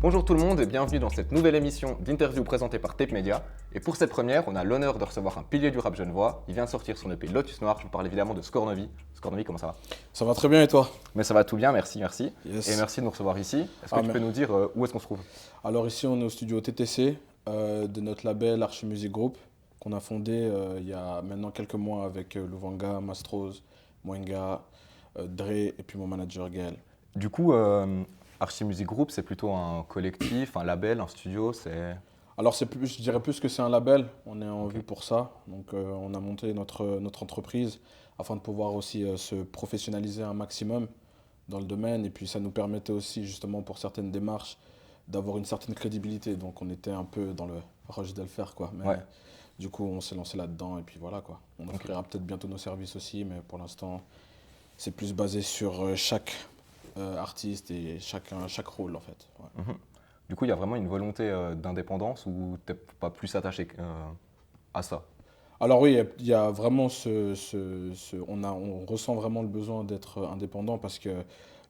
Bonjour tout le monde et bienvenue dans cette nouvelle émission d'interview présentée par Tape Media. Et pour cette première, on a l'honneur de recevoir un pilier du rap genevois. Il vient de sortir son EP Lotus Noir. Je vous parle évidemment de Scornovi. Scornovi, comment ça va? Ça va très bien et toi? Mais ça va tout bien, merci, merci. Yes. Et merci de nous recevoir ici. Est-ce que tu peux nous dire où est-ce qu'on se trouve? Alors ici on est au studio TTC de notre label Archi Music Group qu'on a fondé il y a maintenant quelques mois avec Louvanga, Mastros, Mwenga, Dre et puis mon manager Gaël. Du coup, Archi Music Group, c'est plutôt un collectif, un label, un studio, c'est... Alors je dirais plus que c'est un label, on est en vue pour ça. Donc on a monté notre entreprise afin de pouvoir aussi se professionnaliser un maximum dans le domaine et puis ça nous permettait aussi justement pour certaines démarches d'avoir une certaine crédibilité. Donc on était un peu dans le rush de le faire quoi. Mais Ouais. du coup on s'est lancé là-dedans et puis voilà quoi. On offrira peut-être bientôt nos services aussi, mais pour l'instant c'est plus basé sur chaque artiste et chaque rôle en fait. Ouais. Mhm. Du coup, il y a vraiment une volonté d'indépendance ou t'es pas plus attaché à ça? Alors oui, il y a vraiment on ressent vraiment le besoin d'être indépendant parce que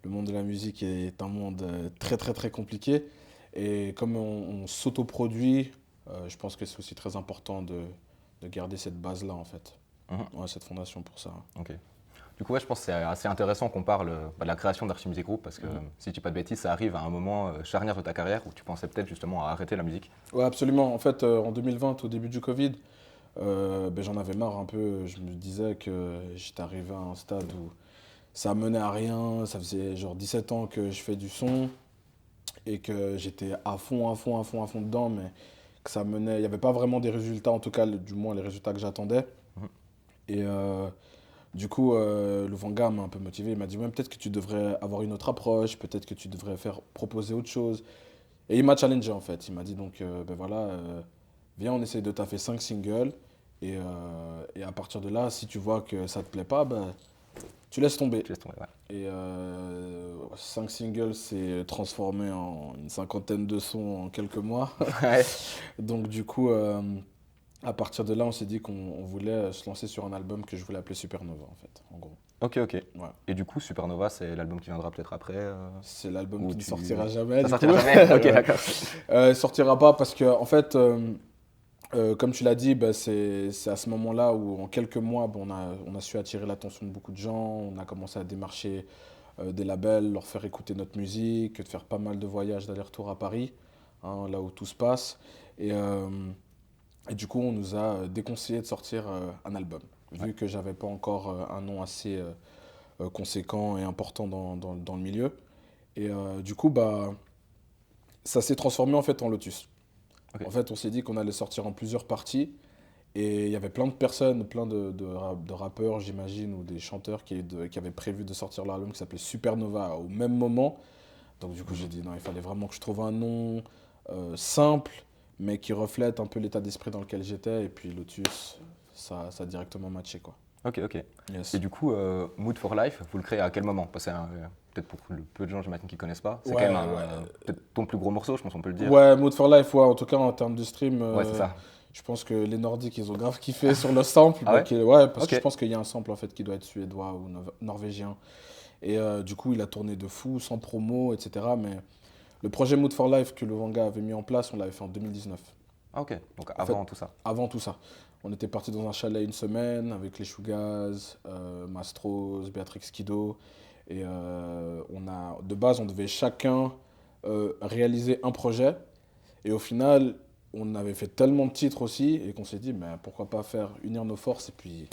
le monde de la musique est un monde très très très compliqué. Et comme on s'autoproduit, je pense que c'est aussi très important de garder cette base-là en fait. Mhm. Ouais, cette fondation pour ça. Ok. Du coup, ouais, je pense que c'est assez intéressant qu'on parle de la création d'Archi Music Group parce que, si je dis pas de bêtises, ça arrive à un moment charnière de ta carrière où tu pensais peut-être justement à arrêter la musique. Ouais, absolument. En fait, en 2020, au début du Covid, j'en avais marre un peu. Je me disais que j'étais arrivé à un stade où ça menait à rien. Ça faisait genre 17 ans que je fais du son et que j'étais à fond, à fond, à fond, à fond dedans, mais que ça menait. Il n'y avait pas vraiment des résultats, en tout cas, du moins les résultats que j'attendais. Mhm. Et du coup, Louvanga m'a un peu motivé. Il m'a dit, ouais, peut-être que tu devrais avoir une autre approche, peut-être que tu devrais proposer autre chose. Et il m'a challengé en fait. Il m'a dit donc, ben voilà, viens, on essaie de taffer 5 singles. Et à partir de là, si tu vois que ça te plaît pas, ben, tu laisses tomber. Tu laisses tomber, ouais. Et 5 singles, c'est transformé en une cinquantaine de sons en quelques mois. Ouais. Donc du coup, à partir de là, on s'est dit qu'on voulait se lancer sur un album que je voulais appeler Supernova en fait, en gros. Ok, ok. Ouais. Et du coup, Supernova, c'est l'album qui viendra peut-être après C'est l'album ou qui ne tu... sortira jamais. Ça Du sortira coup. jamais? Ok, Ouais. d'accord. Sortira pas parce que en fait, comme tu l'as dit, bah, c'est à ce moment-là où en quelques mois, bah, on a su attirer l'attention de beaucoup de gens, on a commencé à démarcher des labels, leur faire écouter notre musique, de faire pas mal de voyages d'aller-retour à Paris, hein, là où tout se passe. Et, euh, et du coup, on nous a déconseillé de sortir un album, Ouais. vu que j'avais pas encore un nom assez conséquent et important dans le milieu. Et du coup, bah, ça s'est transformé en fait en Lotus. Ok. En fait, on s'est dit qu'on allait sortir en plusieurs parties. Et il y avait plein de personnes, plein de rappeurs, j'imagine, ou des chanteurs qui avaient prévu de sortir leur album qui s'appelait Supernova au même moment. Donc du coup, j'ai dit non, il fallait vraiment que je trouve un nom simple, mais qui reflète un peu l'état d'esprit dans lequel j'étais. Et puis Lotus, ça a directement matché, quoi. Ok, ok. Yes. Et du coup, Mood for Life, vous le créez à quel moment? Parce que peut-être pour le peu de gens, j'imagine, qui ne connaissent pas. C'est quand Ouais, même ouais. peut-être ton plus gros morceau, je pense qu'on peut le dire. Ouais, Mood for Life, ouais, en tout cas en termes de stream, Ouais, c'est ça. je pense que les Nordiques, ils ont grave kiffé sur le sample. Ah ouais? Ouais, parce Ok. que je pense qu'il y a un sample en fait qui doit être suédois ou norvégien. Et du coup, il a tourné de fou, sans promo, etc. Mais le projet Mood for Life que le Vanga avait mis en place, on l'avait fait en 2019. Ah, ok. Donc En fait, avant tout ça. avant tout ça. On était parti dans un chalet une semaine avec les Shougaz, Mastros, Béatrix Kido. Et de base, on devait chacun réaliser un projet. Et au final, on avait fait tellement de titres aussi et qu'on s'est dit, mais pourquoi pas unir nos forces et puis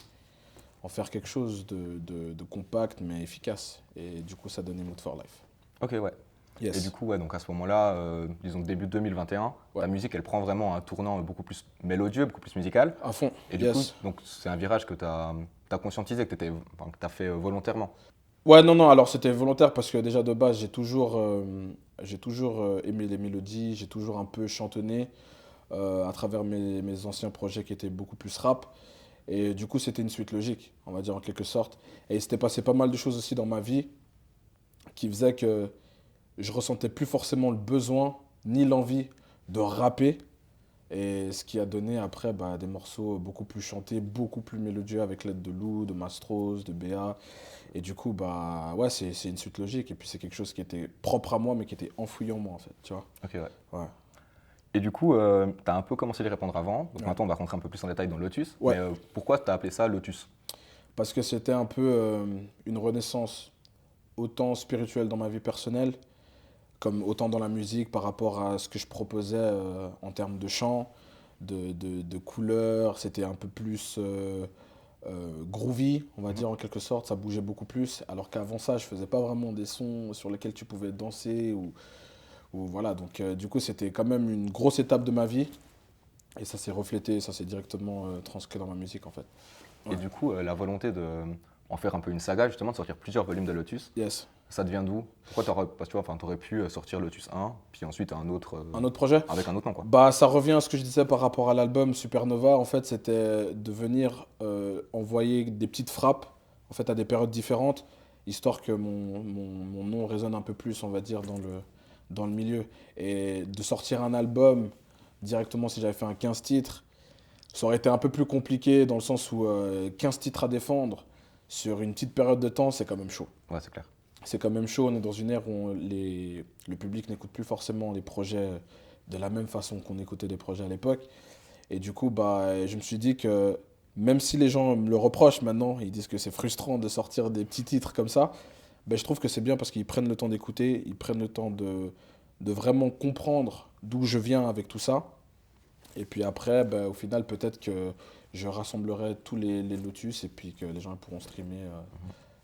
en faire quelque chose de compact mais efficace. Et du coup, ça donnait Mood for Life. Ok, ouais. Et du Yes. coup, ouais, donc à ce moment-là, disons début 2021, Ouais. ta musique, elle prend vraiment un tournant beaucoup plus mélodieux, beaucoup plus musical. À fond. Et du coup, Yes. donc c'est un virage que tu as conscientisé, que tu as fait volontairement. Ouais, non, non, alors c'était volontaire parce que déjà de base, j'ai toujours aimé les mélodies, j'ai toujours un peu chantonné à travers mes anciens projets qui étaient beaucoup plus rap. Et du coup, c'était une suite logique, on va dire en quelque sorte. Et il s'était passé pas mal de choses aussi dans ma vie qui faisaient que je ressentais plus forcément le besoin ni l'envie de rapper Et ce qui a donné après des morceaux beaucoup plus chantés, beaucoup plus mélodieux avec l'aide de Lou, de Mastros, de BA. Et du coup, ouais, c'est une suite logique. Et puis c'est quelque chose qui était propre à moi, mais qui était enfoui en moi, en fait, tu vois. Ok, ouais. Ouais. Et du coup, tu as un peu commencé à y répondre avant. Donc Ouais. maintenant, on va rentrer un peu plus en détail dans Lotus. Ouais. Mais pourquoi tu as appelé ça Lotus? Parce que c'était un peu une renaissance, autant spirituelle dans ma vie personnelle, comme autant dans la musique par rapport à ce que je proposais en termes de chant, de couleurs. C'était un peu plus groovy, on va dire en quelque sorte. Ça bougeait beaucoup plus. Alors qu'avant ça, je faisais pas vraiment des sons sur lesquels tu pouvais danser. Ou voilà. Donc du coup, c'était quand même une grosse étape de ma vie. Et ça s'est reflété, ça s'est directement transcrit dans ma musique en fait. Et Ouais. du coup, la volonté de en faire un peu une saga, justement, de sortir plusieurs volumes de Lotus, Yes. ça devient d'où? Pourquoi parce que tu vois, enfin, t'aurais pu sortir Lotus 1, puis ensuite un autre Un autre projet? avec un autre nom, quoi. Bah, ça revient à ce que je disais par rapport à l'album Supernova. En fait, c'était de venir envoyer des petites frappes en fait, à des périodes différentes, histoire que mon nom résonne un peu plus, on va dire, dans le milieu. Et de sortir un album directement, si j'avais fait un 15 titres, ça aurait été un peu plus compliqué dans le sens où 15 titres à défendre sur une petite période de temps, c'est quand même chaud. Ouais, c'est clair. C'est quand même chaud, on est dans une ère où le public n'écoute plus forcément les projets de la même façon qu'on écoutait des projets à l'époque. Et du coup, je me suis dit que même si les gens me le reprochent maintenant, ils disent que c'est frustrant de sortir des petits titres comme ça, je trouve que c'est bien parce qu'ils prennent le temps d'écouter, ils prennent le temps de vraiment comprendre d'où je viens avec tout ça. Et puis après, au final, peut-être que je rassemblerai tous les Lotus et puis que les gens pourront streamer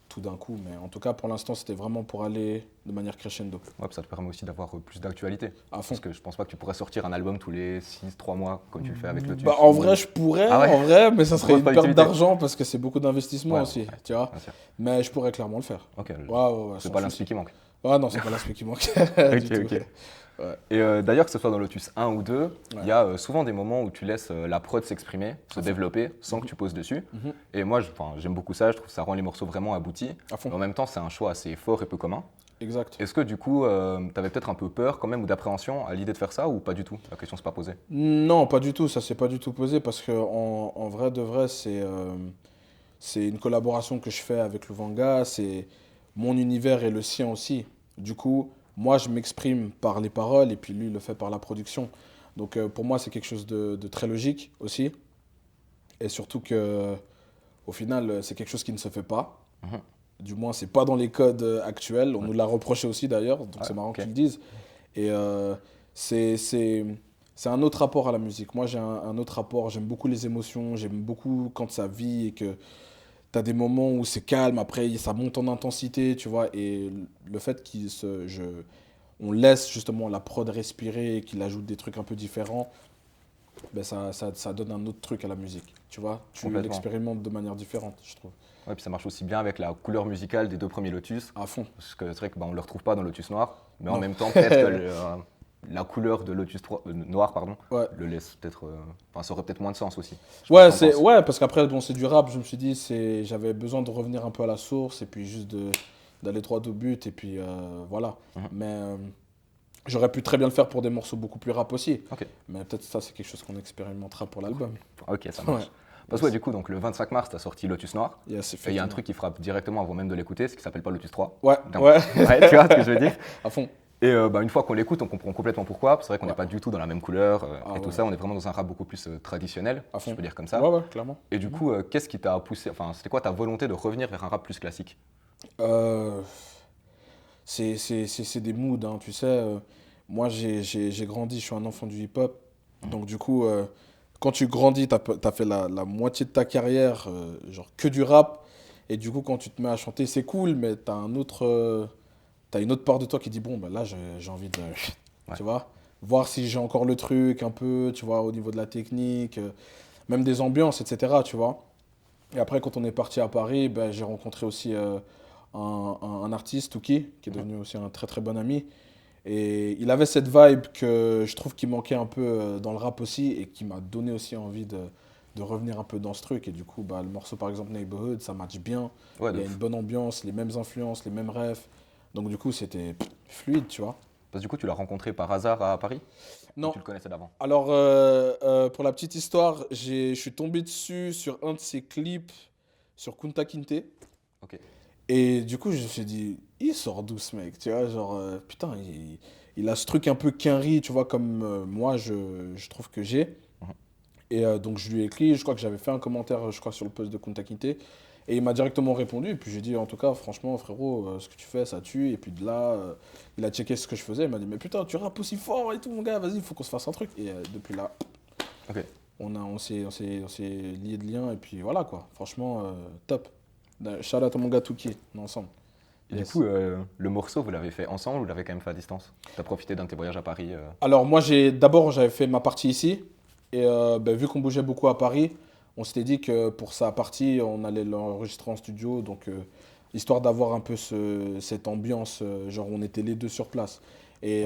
tout d'un coup. Mais en tout cas, pour l'instant, c'était vraiment pour aller de manière crescendo. Ouais, puis ça te permet aussi d'avoir plus d'actualité. À fond. Parce que je pense pas que tu pourrais sortir un album tous les 6-3 mois comme tu le fais avec Lotus. En vrai, je pourrais, Ah ouais? en vrai, mais ça serait Grosse une perte productivité. d'argent parce que c'est beaucoup d'investissement Ouais, aussi, ouais, tu vois. bien sûr. Mais je pourrais clairement le faire. Ok, Ouais, ouais, c'est sans pas souci. l'inspi qui manque. Ah non, c'est pas l'aspect qui manque du Ok, tout. ok. Ouais. Et d'ailleurs, que ce soit dans Lotus 1 ou 2, il Ouais. y a souvent des moments où tu laisses la prod s'exprimer, se À fond. développer sans que tu poses dessus. Mhm. Et moi, j'aime beaucoup ça, je trouve que ça rend les morceaux vraiment aboutis. À fond. Mais en même temps, c'est un choix assez fort et peu commun. Exact. Est-ce que du coup, tu avais peut-être un peu peur quand même ou d'appréhension à l'idée de faire ça ou pas du tout? La question s'est pas posée. Non, pas du tout, ça s'est pas du tout posé parce que en vrai de vrai, c'est une collaboration que je fais avec Louvanga, c'est mon univers et le sien aussi. Du coup, moi je m'exprime par les paroles et puis lui il le fait par la production. Donc pour moi c'est quelque chose de très logique aussi. Et surtout que au final c'est quelque chose qui ne se fait pas. Mhm. Du moins c'est pas dans les codes actuels. On nous l'a reproché aussi d'ailleurs, donc Ouais, c'est marrant ok. qu'ils le disent. Et c'est c'est- c'est un autre rapport à la musique. Moi j'ai un autre rapport, j'aime beaucoup les émotions, j'aime beaucoup quand ça vit et que t'as des moments où c'est calme, après ça monte en intensité, tu vois, et le fait on laisse justement la prod respirer et qu'il ajoute des trucs un peu différents, ça donne un autre truc à la musique, tu vois. Tu Complètement. l'expérimentes de manière différente, je trouve. Ouais, puis ça marche aussi bien avec la couleur musicale des deux premiers Lotus. À fond. Parce que c'est vrai qu'on ne le retrouve pas dans Lotus Noir. Mais en Non. même temps, peut-être que la couleur de Lotus Noir pardon, Ouais. le laisse peut-être. Enfin, ça aurait peut-être moins de sens aussi. Je sais Ouais, pas ce que t'en penses. ouais, parce qu'après, bon, c'est du rap, je me suis dit, j'avais besoin de revenir un peu à la source et puis juste d'aller droit au but et puis voilà. Mhm. Mais j'aurais pu très bien le faire pour des morceaux beaucoup plus rap aussi. Ok. Mais peut-être ça, c'est quelque chose qu'on expérimentera pour l'album. Ok, ça marche. Ouais. Parce que ouais, du coup, donc, le 25 mars, tu as sorti Lotus Noir. Yes, Et il y a un effectivement. truc qui frappe directement avant même de l'écouter, c'est qu'il s'appelle pas Lotus 3. Ouais, Donc, ouais, ouais, tu vois ce que je veux dire. à fond. Et une fois qu'on l'écoute, on comprend complètement pourquoi. C'est vrai qu'on n'est Ouais. pas du tout dans la même couleur Ah et tout ouais. ça. On est vraiment dans un rap beaucoup plus traditionnel, À si fond. je peux dire comme ça. Ouais, ouais, clairement. Et du coup, qu'est-ce qui t'a poussé, enfin, c'était quoi ta volonté de revenir vers un rap plus classique? Euh, c'est des moods, hein, tu sais. Moi, j'ai grandi, je suis un enfant du hip-hop. Donc, du coup, quand tu grandis, t'as fait la moitié de ta carrière, genre que du rap. Et du coup, quand tu te mets à chanter, c'est cool, mais t'as une autre part de toi qui dit, bon, là, j'ai envie de, Ouais. tu vois, voir si j'ai encore le truc un peu, tu vois, au niveau de la technique, même des ambiances, etc., tu vois. Et après, quand on est parti à Paris, j'ai rencontré aussi un artiste, Tuki, qui est devenu aussi un très très bon ami. Et il avait cette vibe que je trouve qui manquait un peu dans le rap aussi et qui m'a donné aussi envie de revenir un peu dans ce truc. Et du coup, le morceau par exemple Neighborhood, ça match bien. Ouais, Il de y a fou. une bonne ambiance, les mêmes influences, les mêmes refs. Donc du coup, c'était fluide, tu vois. Parce que du coup, tu l'as rencontré par hasard à Paris? Ou Non. tu le connaissais d'avant? Alors, pour la petite histoire, je suis tombé dessus sur un de ses clips sur Kunta Kinte. Ok. Et du coup, je me suis dit, il sort d'où ce mec? Tu vois, genre, putain, il a ce truc un peu quinri, tu vois, comme moi, je trouve que j'ai. Mhm. Et donc, je lui ai écrit, je crois que j'avais fait un commentaire, je crois, sur le post de Kunta Kinte. Et il m'a directement répondu. Et puis, j'ai dit, en tout cas, franchement, frérot, ce que tu fais, ça tue. Et puis, de là, il a checké ce que je faisais. Il m'a dit, mais putain, tu rappes aussi fort et tout, mon gars, vas-y, il faut qu'on se fasse un truc. Et depuis là, Ok. on s'est lié de liens. Et puis, voilà, quoi. Franchement, top. Shout out à mon gars Touki, on est ensemble. Et Yes. du coup, le morceau, vous l'avez fait ensemble ou vous l'avez quand même fait à distance? Tu as profité d'un de tes voyages à Paris Alors moi d'abord j'avais fait ma partie ici et ben, vu qu'on bougeait beaucoup à Paris, on s'était dit que pour sa partie on allait l'enregistrer en studio donc histoire d'avoir un peu cette ambiance genre on était les deux sur place et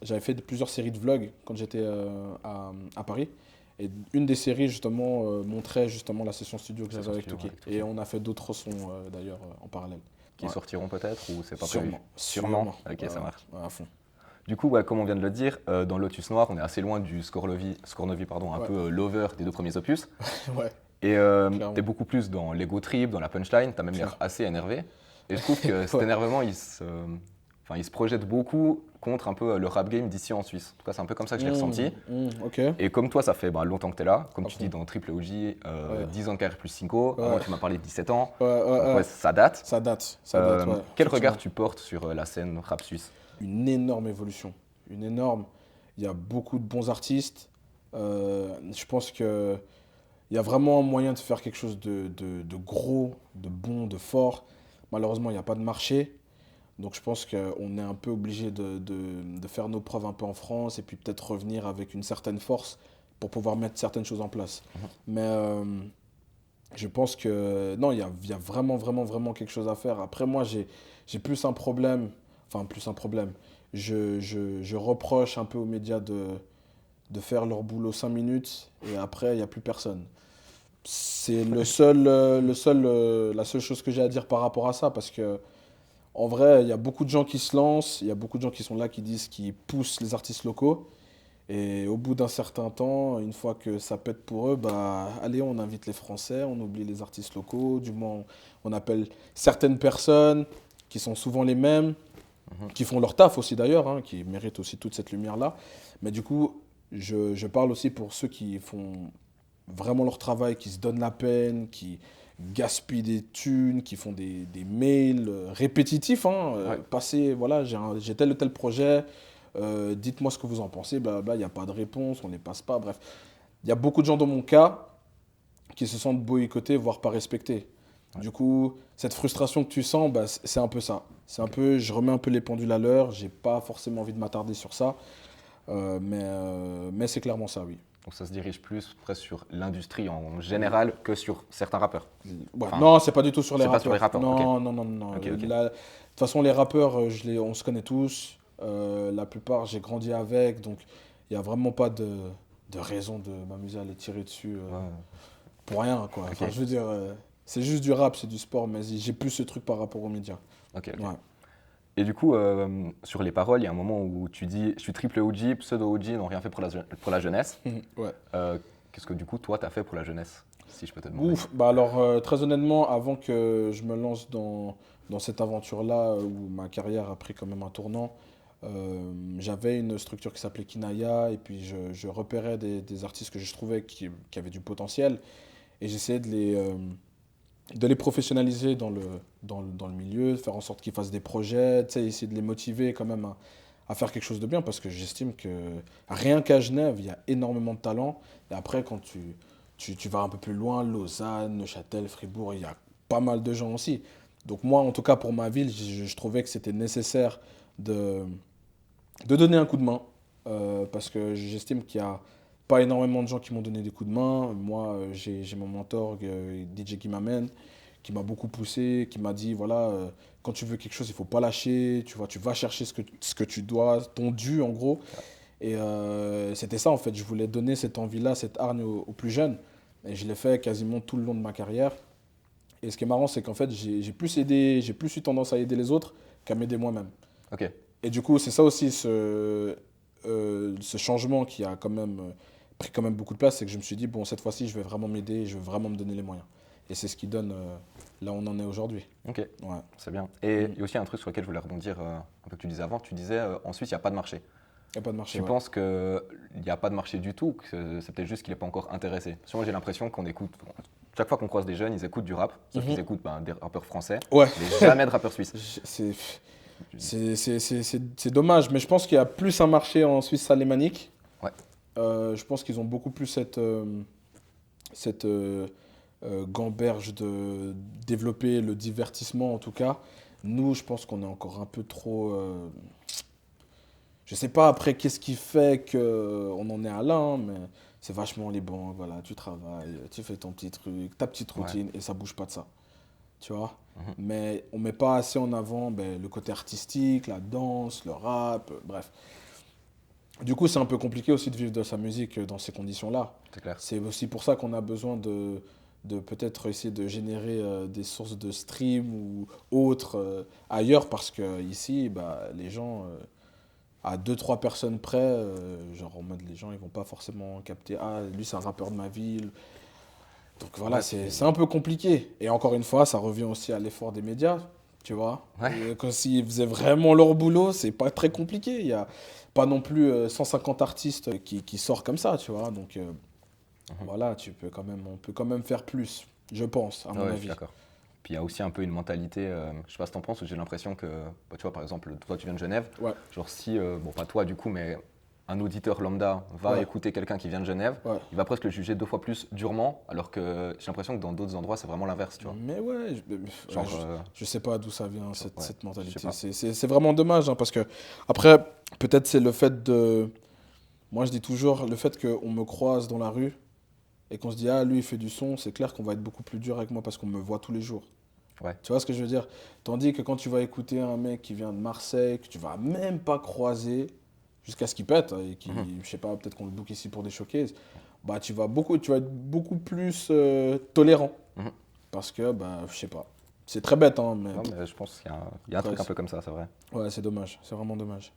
j'avais fait plusieurs séries de vlogs quand j'étais à Paris et une des séries justement montrait justement la session studio que j'avais Session avec studio Touki avec Touki. et on a fait d'autres sons d'ailleurs en parallèle. qui Ouais. sortiront peut-être ou c'est pas prévu? Sûrement. Ok, ça marche. Ouais, à fond. Du coup, ouais, comme on vient de le dire, dans Lotus Noir, on est assez loin du Scornovi pardon, un Ouais. peu lover des deux premiers opus. Ouais. Et Clairement. t'es beaucoup plus dans l'ego trip, dans la punchline, t'as même l'air Clair. assez énervé. Et je trouve que cet Ouais. énervement, il se projette beaucoup contre un peu le rap game d'ici en Suisse. En tout cas, c'est un peu comme ça que je l'ai ressenti. Ok. Et comme toi, ça fait longtemps que t'es là, comme À tu fond. dis dans Triple OG, Ouais. 10 ans de carrière plus 5, Ouais. avant tu m'as parlé de 17 ans, Ouais, ouais, donc ouais. ouais, ça date. Ça date, ouais. Quel regard Effectivement. tu portes sur la scène rap suisse? Une énorme évolution. Une énorme. Il y a beaucoup de bons artistes. Je pense que il y a vraiment moyen de faire quelque chose de gros, de bon, de fort. Malheureusement, il n'y a pas de marché. Donc je pense qu'on est un peu obligé de faire nos preuves un peu en France et puis peut-être revenir avec une certaine force pour pouvoir mettre certaines choses en place. Mais je pense que non, il y a vraiment, vraiment, vraiment quelque chose à faire. Après, moi, j'ai plus un problème, enfin, plus un problème. Je reproche un peu aux médias de faire leur boulot 5 minutes et après, il n'y a plus personne. C'est la seule chose que j'ai à dire par rapport à ça parce que en vrai, il y a beaucoup de gens qui se lancent, il y a beaucoup de gens qui sont là, qui disent qu'ils poussent les artistes locaux. Et au bout d'un certain temps, une fois que ça pète pour eux, bah allez, on invite les Français, on oublie les artistes locaux, du moins on appelle certaines personnes qui sont souvent les mêmes, qui font leur taf aussi d'ailleurs, hein, qui méritent aussi toute cette lumière-là. Mais du coup, je parle aussi pour ceux qui font vraiment leur travail, qui se donnent la peine, qui gaspillent des thunes, qui font des mails répétitifs. Hein, Ouais. passer, voilà, j'ai tel ou tel projet, dites-moi ce que vous en pensez, blablabla, il n'y a pas de réponse, on ne les passe pas, bref. Il y a beaucoup de gens dans mon cas qui se sentent boycottés, voire pas respectés. Du coup, cette frustration que tu sens, bah, c'est un peu ça. C'est un peu, je remets un peu les pendules à l'heure, j'ai pas forcément envie de m'attarder sur ça, mais c'est clairement ça, oui. Donc ça se dirige plus presque sur l'industrie en général que sur certains rappeurs. Ouais, Enfin, non, c'est pas du tout sur les c'est pas rappeurs. sur les rappeurs, Non, ok. non, non, non. Ok, ok. De toute façon, les rappeurs, on se connaît tous. La plupart, j'ai grandi avec, donc il n'y a vraiment pas de raison de m'amuser à les tirer dessus Ouais. pour rien, quoi. Enfin, je veux dire, c'est juste du rap, c'est du sport, mais j'ai plus ce truc par rapport aux médias. Ok, ok. Ouais. Et du coup, sur les paroles, il y a un moment où tu dis je suis triple OG, pseudo OG, n'ont rien fait pour la jeunesse. Ouais. Qu'est-ce que du coup, toi, t'as fait pour la jeunesse, si je peux te demander? Ouf, bah alors très honnêtement, avant que je me lance dans cette aventure-là où ma carrière a pris quand même un tournant, j'avais une structure qui s'appelait Kinaya et puis je repérais des artistes que je trouvais qui avaient du potentiel et j'essayais de les professionnaliser dans le milieu, de faire en sorte qu'ils fassent des projets, tu sais, essayer de les motiver quand même à faire quelque chose de bien parce que j'estime que rien qu'à Genève, il y a énormément de talent et après quand tu vas un peu plus loin, Lausanne, Neuchâtel, Fribourg, il y a pas mal de gens aussi. Donc moi, en tout cas pour ma ville, je trouvais que c'était nécessaire de, de donner un coup de main parce que j'estime qu'il n'y a pas énormément de gens qui m'ont donné des coups de main. Moi, j'ai mon mentor, DJ Guimamen, qui m'a beaucoup poussé, qui m'a dit, voilà, quand tu veux quelque chose, il ne faut pas lâcher, tu vois, tu vas chercher ce que tu dois, ton dû en gros. Et c'était ça en fait, je voulais donner cette envie-là, cette hargne aux plus jeunes. Et je l'ai fait quasiment tout le long de ma carrière. Et ce qui est marrant, c'est qu'en fait, j'ai plus eu tendance à aider les autres qu'à m'aider moi-même. Ok. Et du coup, c'est ça aussi, ce changement qui a quand même pris quand même beaucoup de place, c'est que je me suis dit, bon, cette fois-ci, je vais vraiment m'aider, je vais vraiment me donner les moyens. Et c'est ce qui donne là où on en est aujourd'hui. Ok, Ouais. c'est bien. Et il y a aussi un truc sur lequel je voulais rebondir, un peu que tu disais avant. Tu disais en Suisse, il n'y a pas de marché. Il n'y a pas de marché, Tu ouais. penses qu'il n'y a pas de marché du tout, que c'est peut-être juste qu'il n'est pas encore intéressé? Parce que moi, j'ai l'impression qu'on écoute, chaque fois qu'on croise des jeunes, ils écoutent du rap, sauf qu'ils écoutent des rappeurs français, Ouais, mais jamais de rappeurs suisses. c'est c'est dommage, mais je pense qu'il y a plus un marché en Suisse alémanique. Ouais. Je pense qu'ils ont beaucoup plus cette gamberge de développer le divertissement en tout cas. Nous, je pense qu'on est encore un peu trop. Je sais pas après qu'est-ce qui fait qu'on en est à là, hein, mais c'est vachement les bancs. Voilà, tu travailles, tu fais ton petit truc, ta petite routine et ça bouge pas de ça. Tu vois? Mais on met pas assez en avant le côté artistique, la danse, le rap, bref. Du coup, c'est un peu compliqué aussi de vivre de sa musique dans ces conditions-là. C'est clair. C'est aussi pour ça qu'on a besoin de peut-être essayer de générer des sources de stream ou autres ailleurs parce que ici, les gens, à deux trois personnes près, genre en mode les gens, ils vont pas forcément capter, ah, lui c'est un rappeur de ma ville. Donc voilà, Ouais, c'est un peu compliqué. Et encore une fois, ça revient aussi à l'effort des médias, tu vois. Ouais. Et que s'ils faisaient vraiment leur boulot, c'est pas très compliqué. Il y a pas non plus 150 artistes qui sortent comme ça, tu vois. Donc voilà, on peut quand même faire plus, je pense, à mon Ouais, je avis. suis d'accord. Puis il y a aussi un peu une mentalité, je sais pas ce que t'en penses, où j'ai l'impression que, tu vois, par exemple, toi tu viens de Genève, Ouais, genre si, bon pas toi du coup, mais un auditeur lambda va Ouais. écouter quelqu'un qui vient de Genève, ouais. il va presque le juger deux fois plus durement, alors que j'ai l'impression que dans d'autres endroits c'est vraiment l'inverse, tu vois. Mais ouais, Genre, je sais pas d'où ça vient, cette ouais, je sais mentalité. pas. C'est vraiment dommage, hein, parce que, après, peut-être c'est le fait de. Moi, je dis toujours, le fait qu'on me croise dans la rue et qu'on se dit, ah, lui, il fait du son, c'est clair qu'on va être beaucoup plus dur avec moi parce qu'on me voit tous les jours. Ouais. Tu vois ce que je veux dire? Tandis que quand tu vas écouter un mec qui vient de Marseille, que tu vas même pas croiser, jusqu'à ce qu'il pète, et qui, je sais pas, peut-être qu'on le book ici pour des showcases, tu vas être beaucoup plus tolérant. Mhm. Parce que, je sais pas. C'est très bête, hein, mais Non, mais je pense qu'il y a un truc un peu comme ça, c'est vrai. ouais, c'est dommage. C'est vraiment dommage.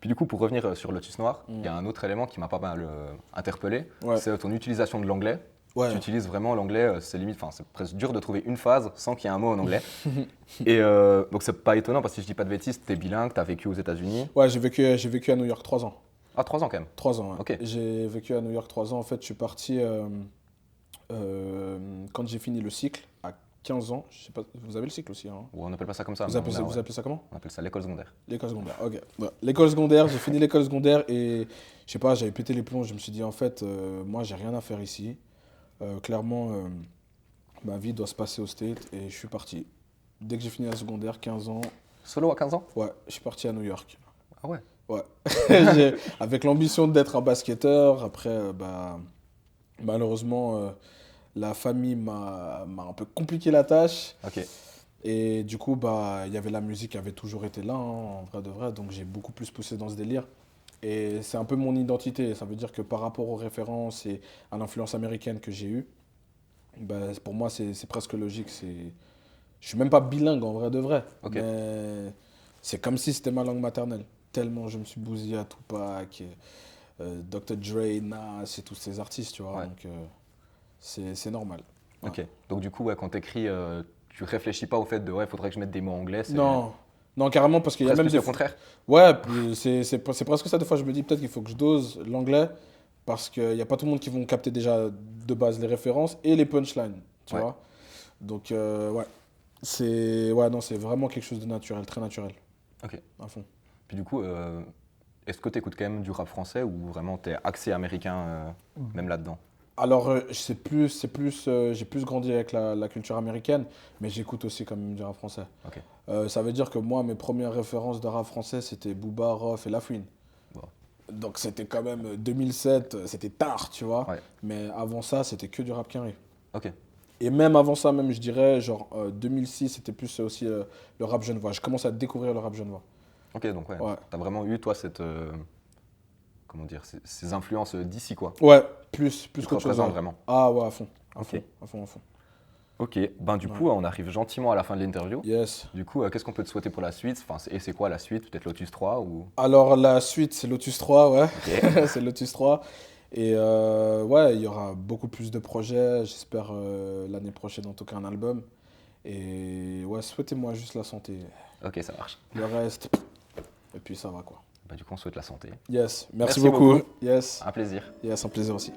Puis du coup, pour revenir sur Lotus Noir, il y a un autre élément qui m'a pas mal interpellé, Ouais. c'est ton utilisation de l'anglais. Ouais. Tu utilises vraiment l'anglais, c'est limite, enfin c'est presque dur de trouver une phrase sans qu'il y ait un mot en anglais. Et donc c'est pas étonnant parce que si je dis pas de bêtises, t'es bilingue, t'as vécu aux États-Unis. Ouais, j'ai vécu à New York 3 ans. Ah, 3 ans quand même. 3 ans, ouais. Ok. J'ai vécu à New York 3 ans. En fait, je suis parti quand j'ai fini le cycle, à 15 ans. Je sais pas, vous avez le cycle aussi, hein? Ou on appelle pas ça comme ça. Vous mais appelez, on a, vous ouais. appelez ça comment? On appelle ça l'école secondaire. L'école secondaire, ok. Ouais. L'école secondaire, j'ai fini l'école secondaire et je sais pas, j'avais pété les plombs. Je me suis dit, en fait, moi, j'ai rien à faire ici. Clairement, ma vie doit se passer au State et je suis parti. Dès que j'ai fini la secondaire, 15 ans, Solo à 15 ans? ouais, je suis parti à New York. Ah ouais. Ouais. Avec l'ambition d'être un basketteur. Après, malheureusement, la famille m'a un peu compliqué la tâche. Ok. Et du coup, il y avait la musique qui avait toujours été là, hein, en vrai de vrai. Donc j'ai beaucoup plus poussé dans ce délire. Et c'est un peu mon identité. Ça veut dire que par rapport aux références et à l'influence américaine que j'ai eue, pour moi, c'est presque logique. Je suis même pas bilingue en vrai de vrai. Ok. Mais c'est comme si c'était ma langue maternelle. Tellement je me suis bousillé à Tupac, Dr. Dre, Nas et tous ces artistes, tu vois. Ouais. Donc c'est normal. Ouais. Ok. Donc du coup, ouais, quand t'écris, tu réfléchis pas au fait de ouais, faudrait que je mette des mots anglais. C'est Non, non, carrément, parce qu'il y a presque même plus des le contraire. Ouais, puis c'est presque ça. Des fois, je me dis peut-être qu'il faut que je dose l'anglais parce qu'il n'y a pas tout le monde qui vont capter déjà de base les références et les punchlines, tu Ouais. vois. Donc, ouais. Non, c'est vraiment quelque chose de naturel, très naturel, Ok. à fond. Puis du coup, est-ce que t'écoutes quand même du rap français ou vraiment t'es axé américain même là-dedans? Alors, j'ai plus grandi avec la culture américaine, mais j'écoute aussi quand même du rap français. Ok. Ça veut dire que moi, mes premières références de rap français, c'était Booba, Rof et La Fouine. Wow. Donc, c'était quand même 2007, c'était tard, tu vois. Ouais. Mais avant ça, c'était que du rap carré. Ok. Et même avant ça, même, je dirais, genre 2006, c'était plus aussi le rap genevois. Je commence à découvrir le rap genevois. Ok, donc ouais. Ouais. T'as vraiment eu toi cette comment dire, ces influences d'ici quoi. Ouais, plus Qui te qu'autre chose. représentent Ouais. vraiment. Ah ouais, à fond. À Ok. fond, à fond, à fond. Ok, ben du coup, on arrive gentiment à la fin de l'interview. Yes. Du coup, qu'est-ce qu'on peut te souhaiter pour la suite? Enfin, et c'est quoi la suite? Peut-être Lotus 3 ou... Alors, la suite, c'est Lotus 3, ouais. Ok. C'est Lotus 3. Et ouais, il y aura beaucoup plus de projets. J'espère l'année prochaine, en tout cas, un album. Et ouais, souhaitez-moi juste la santé. Ok, ça marche. Le reste, et puis ça va quoi. Bah, du coup, on souhaite la santé. Yes, merci Merci beaucoup. beaucoup. Yes, Un plaisir. yes, un plaisir aussi.